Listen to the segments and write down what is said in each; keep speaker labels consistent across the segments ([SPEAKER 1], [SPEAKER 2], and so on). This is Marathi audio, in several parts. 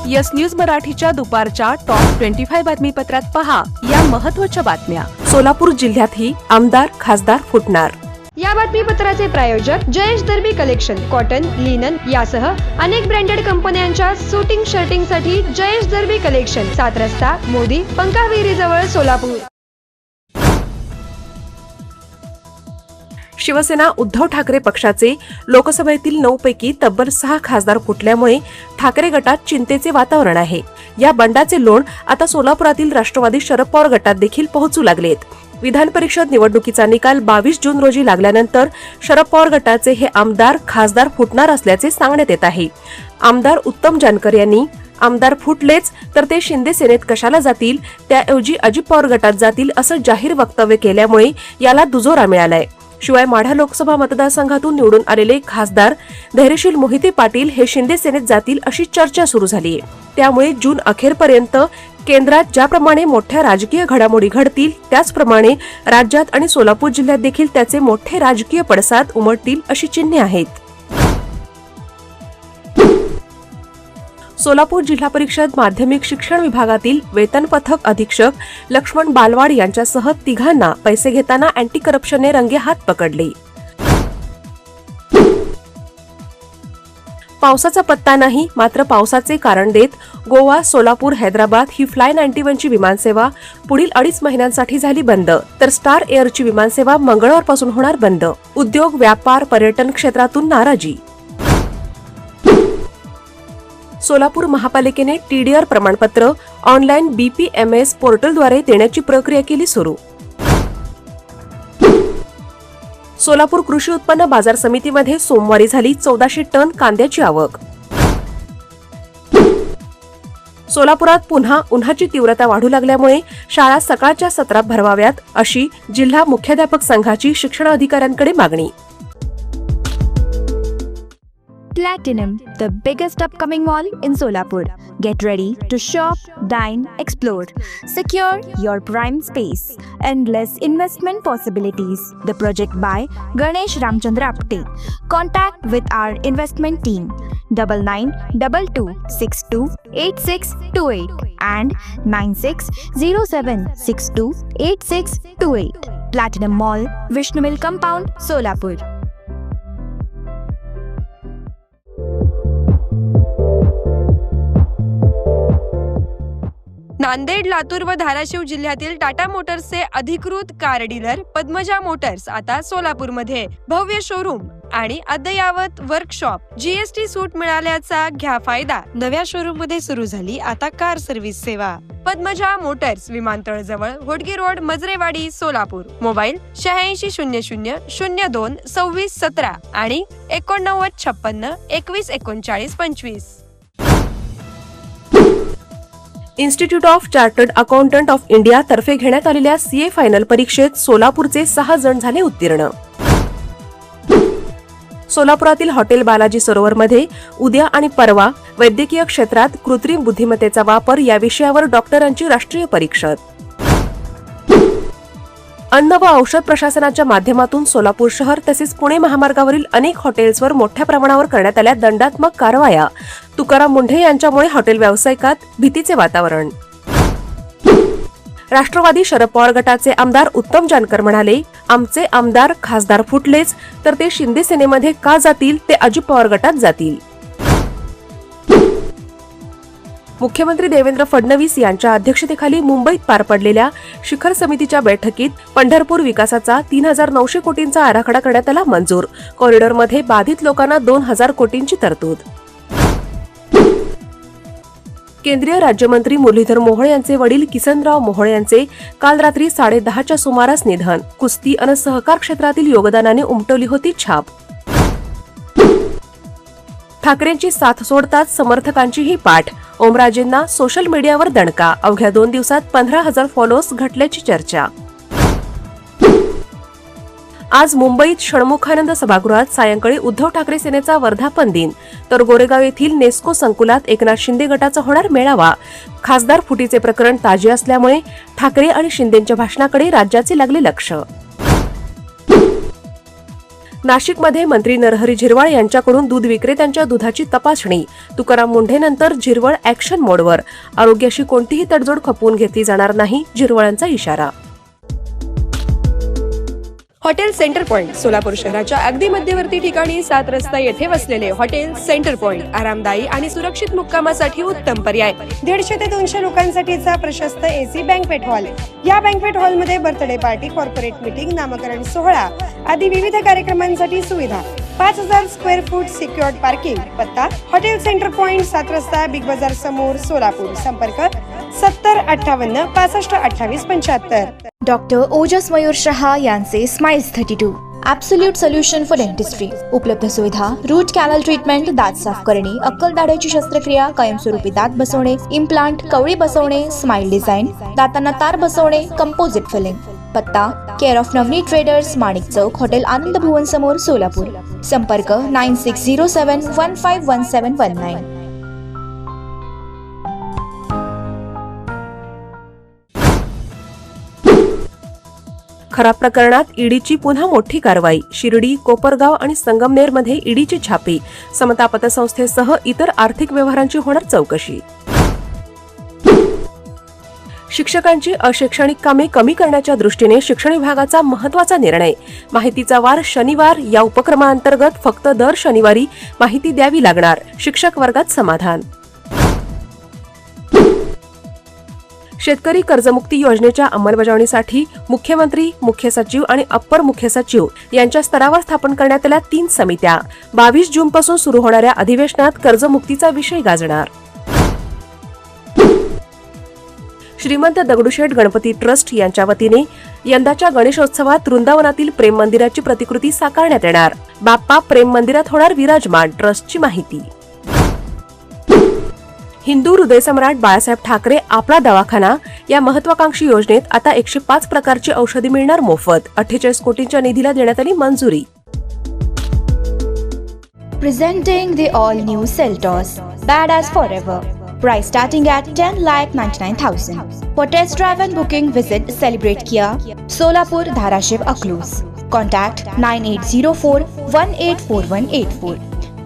[SPEAKER 1] यस न्यूज मराठीच्या दुपारच्या टॉप 25 बातमीपत्रात पहा या महत्त्वाच्या बातम्या। सोलापूर जिल्ह्यातही आमदार खासदार फुटणार।
[SPEAKER 2] या बातमीपत्राचे प्रायोजक जयेश दर्बी कलेक्शन, कॉटन, लिनन यासह अनेक ब्रँडेड कंपन्यांच्या शूटिंग शर्टिंगसाठी जयेश दर्बी कलेक्शन, 7 रस्ता मोदी पंकाविहिरी जवळ सोलापूर।
[SPEAKER 1] शिवसेना उद्धव ठाकरे पक्षाचे लोकसभेतील 9 पैकी तब्बल 6 खासदार फुटल्यामुळे ठाकरे गटात चिंतेचे वातावरण आहे। या बंडाचे लोण आता सोलापुरातील राष्ट्रवादी शरद पवार गटात देखील पोहोचू लागलेत। विधान परिषद निवडणुकीचा निकाल 22 जून रोजी लागल्यानंतर शरद पवार गटाचे हे आमदार खासदार फुटणार असल्याचे सांगण्यात येत आहे। आमदार उत्तम जानकर यांनी आमदार फुटलेच तर ते शिंदे सेनेत कशाला जातील, त्याऐवजी अजित पवार गटात जातील असं जाहीर वक्तव्य केल्यामुळे याला दुजोरा मिळालाय। शिवाय माढा लोकसभा मतदारसंघातून निवडून आलेले खासदार धैर्यशील मोहिते पाटील हे शिंदे सेनेत जातील अशी चर्चा सुरू झाली आहे। त्यामुळे जून अखेरपर्यंत केंद्रात ज्याप्रमाणे मोठ्या राजकीय घडामोडी घडतील त्याचप्रमाणे राज्यात आणि सोलापूर जिल्ह्यात देखील त्याचे मोठे राजकीय पडसाद उमटतील अशी चिन्हे आहेत। सोलापूर जिल्हा परिषद माध्यमिक शिक्षण विभागातील वेतन पथक अधीक्षक लक्ष्मण बालवाड यांच्यासह तिघांना पैसे घेताना अँटी करप्शनने रंगेहात पकडले। पावसाचा पत्ता नाही, मात्र पावसाचे कारण देत गोवा, सोलापूर, हैदराबाद ही फ्लाय 91 ची विमानसेवा पुढील 2.5 महिन्यांसाठी झाली बंद, तर स्टार एअरची विमानसेवा मंगळवारपासून होणार बंद। उद्योग, व्यापार, पर्यटन क्षेत्रातून नाराजी। सोलापूर महापालिकेने टीडीआर प्रमाणपत्र ऑनलाईन BPMS पोर्टलद्वारे देण्याची प्रक्रिया केली सुरू। सोलापूर कृषी उत्पन्न बाजार समितीमध्ये सोमवारी झाली 1400 टन कांद्याची आवक। सोलापुरात पुन्हा उन्हाची तीव्रता वाढू लागल्यामुळे शाळा सकाळच्या सत्रात भरवाव्यात अशी जिल्हा मुख्याध्यापक संघाची शिक्षण अधिकाऱ्यांकडे मागणी।
[SPEAKER 3] Platinum, the biggest upcoming mall in Solapur. Get ready to shop, dine, explore. Secure your prime space. Endless investment possibilities. The project by Ganesh Ramchandra Apte. Contact with our investment team 9922628628 and 9607628628. Platinum Mall, Vishnu Mill Compound, Solapur.
[SPEAKER 2] Nanded, Latur व धाराशिव जिल्ह्यातील टाटा मोटर्सचे अधिकृत कार डीलर पद्मजा मोटर्स आता सोलापूरमध्ये भव्य शोरूम आणि अद्ययावत वर्कशॉप, GST सूट मिळाल्याचा घ्या फायदा। नव्या शोरूम मध्ये सुरू झाली आता कार सर्व्हिस सेवा। पद्मजा मोटर्स, विमानतळ जवळ, होडगी रोड, मजरेवाडी, सोलापूर। मोबाईल 8600022617 आणि 8956213925।
[SPEAKER 1] Institute of chartered accountant of India तर्फे घेण्यात आलेल्या CA फायनल परीक्षेत सोलापूरचे 6 जण झाले उत्तीर्ण। सोलापुरातील हॉटेल बालाजी सरोवरमध्ये उद्या आणि परवा वैद्यकीय क्षेत्रात कृत्रिम बुद्धिमत्तेचा वापर या विषयावर डॉक्टरांची राष्ट्रीय परीक्षा। अन्न व औषध प्रशासनाच्या माध्यमातून सोलापूर शहर तसेच पुणे महामार्गावरील अनेक हॉटेल्सवर मोठ्या प्रमाणावर करण्यात आल्या दंडात्मक कारवाया। तुकाराम मुंढे यांच्यामुळे हॉटेल व्यावसायिकात भीतीचे वातावरण। राष्ट्रवादी शरद पवार गटाचे आमदार उत्तम जानकर म्हणाले, आमचे आमदार खासदार फुटलेच तर ते शिंदे सेनेमध्ये का जातील, ते अजित पवार गटात जातील। मुख्यमंत्री देवेंद्र फडणवीस यांच्या अध्यक्षतेखाली मुंबईत पार पडलेल्या शिखर समितीच्या बैठकीत पंढरपूर विकासाचा 3900 कोटींचा आराखडा करण्यात आला मंजूर। कॉरिडॉरमध्ये बाधित लोकांना 2000 कोटींची तरतूद। केंद्रीय राज्यमंत्री मुरलीधर मोहोळ यांचे वडील किसनराव मोहोळ यांचे काल रात्री 10:30च्या सुमारास निधन। कुस्ती आणि सहकार क्षेत्रातील योगदानाने उमटवली होती छाप। ठाकरेंची साथ सोडताच समर्थकांचीही पाठ। ओमराजेंना सोशल मीडियावर दणका, अवघ्या 2 दिवसात 15,000 फॉलोअर्स घटल्याची चर्चा। आज मुंबईत षण्मुखानंद सभागृहात सायंकाळी उद्धव ठाकरे सेनेचा वर्धापन दिन, तर गोरेगाव येथील नेस्को संकुलात एकनाथ शिंदे गटाचा होणार मेळावा। खासदार फुटीचे प्रकरण ताजे असल्यामुळे ठाकरे आणि शिंदेंच्या भाषणाकडे राज्याचे लागले लक्ष। नाशिकमध्ये मंत्री नरहरी झिरवाळ यांच्याकडून दूध विक्रेत्यांच्या दुधाची तपासणी. तुकाराम मुंढेनंतर झिरवाळ ऍक्शन मोडवर. आरोग्याशी कोणतीही तडजोड खपवून घेतली जाणार नाही, झिरवाळांचा इशारा.
[SPEAKER 2] हॉटेल सेंटर पॉइंट सोलापूर शहराच्या अगदी मध्यवर्ती ठिकाणी 7 रस्ता येथे वसलेले हॉटेल सेंटर पॉइंट आरामदायी आणि सुरक्षित मुक्कामासाठी उत्तम पर्याय.
[SPEAKER 4] 150 ते 200 लोकांसाठीचा प्रशस्त एसी बँक्वेट हॉल. या बँक्वेट हॉलमध्ये बर्थडे पार्टी, कॉर्पोरेट मीटिंग, नामकरण सोहळा आदी विविध कार्यक्रमांसाठी सुविधा. 5000 स्क्वेअर फूट सिक्युअर्ड पार्किंग. पत्ता हॉटेल सेंटर पॉइंट, 7 रस्ता, बिग बाजार समोर, सोलापूर. संपर्क 7058 65 28 75.
[SPEAKER 5] डॉक्टर ओजस मयूर शहा यांचे smiles 32 absolute solution for dentistry. उपलब्ध सुविधा: रूट कॅनल ट्रीटमेंट, दात साफ करणे, अक्कल दाढेची शस्त्रक्रिया, कायमस्वरूपी दात बसवणे, इम्प्लांट, कवळी बसवणे, स्माइल डिझाईन, दातांना तार बसवणे, कंपोजिट फिलिंग. पत्ता care of Navneet traders, Manik Chowk, hotel Anand Bhuvan समोर, सोलापूर. संपर्क 9607151719.
[SPEAKER 1] खराब प्रकरणात ईडीची पुन्हा मोठी कारवाई. शिर्डी, कोपरगाव आणि संगमनेरमध्ये ईडीची छापे. समता पतसंस्थेसह इतर आर्थिक व्यवहारांची होणार चौकशी. शिक्षकांची अशैक्षणिक कामे कमी करण्याच्या दृष्टीने शिक्षण विभागाचा महत्त्वाचा निर्णय. माहितीचा वार शनिवार या उपक्रमाअंतर्गत फक्त दर शनिवारी माहिती द्यावी लागणार. शिक्षक वर्गात समाधान. शेतकरी कर्जमुक्ती योजनेच्या अंमलबजावणीसाठी मुख्यमंत्री, मुख्य सचिव आणि अप्पर मुख्य सचिव यांच्या स्तरावर स्थापन करण्यात आल्या 3 समित्या. 22 जूनपासून सुरू होणाऱ्या अधिवेशनात कर्जमुक्तीचा विषय गाजणार. श्रीमंत दगडूशेठ गणपती ट्रस्ट यांच्या वतीने यंदाच्या गणेशोत्सवात वृंदावनातील प्रेम मंदिराची प्रतिकृती साकारण्यात येणार. बाप्पा प्रेम मंदिरात होणार विराजमान. ट्रस्टची माहिती. हिंदू हृदयसम्राट बाळासाहेब ठाकरे आपला दवाखाना या महत्वाकांक्षी योजनेत आता 105 प्रकारची औषधी मिळणार मोफत. 48 कोटींच्या निधीला देण्यात आली मंजुरी.
[SPEAKER 5] Presenting the all-new Seltos, badass forever. Price starting at 10,99,000. For test drive and booking, visit Celebrate Kia, Solapur, Dharashiv, Aklus. Contact 9804-184184.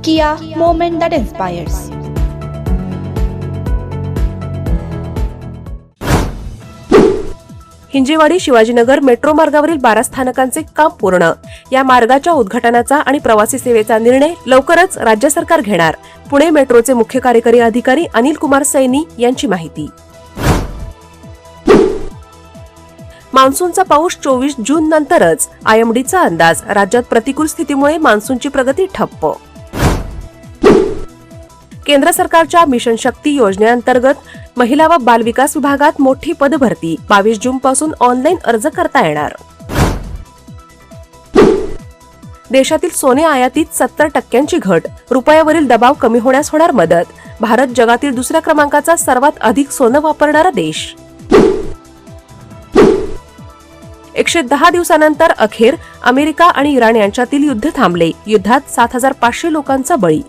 [SPEAKER 5] Kia, moment that inspires.
[SPEAKER 1] Hinjewadi Shivajinagar metro मार्गावरील 12 स्थानकांचे काम पूर्ण. या मार्गाच्या उद्घाटनाचा आणि प्रवासी सेवेचा निर्णय लवकरच राज्य सरकार घेणार. पुणे मेट्रोचे मुख्य कार्यकारी अधिकारी अनिल कुमार सैनी यांची माहिती. मान्सूनचा पाऊस 24 जून नंतरच. आयएमडीचा अंदाज. राज्यात प्रतिकूल स्थितीमुळे मान्सूनची प्रगती ठप्प. केंद्र सरकारच्या मिशन शक्ती योजनेअंतर्गत महिला व बाल विकास विभागात मोठी पदभरती. 22 जून पासून ऑनलाईन अर्ज करता येणार. देशातील सोने आयातीत 70% घट. रुपयावरील दबाव कमी होण्यास होणार मदत. भारत जगातील दुसऱ्या क्रमांकाचा सर्वात अधिक सोनं वापरणारा देश. 110 दिवसानंतर अखेर अमेरिका आणि इराण यांच्यातील युद्ध थांबले. युद्धात 7,500 लोकांचा बळी.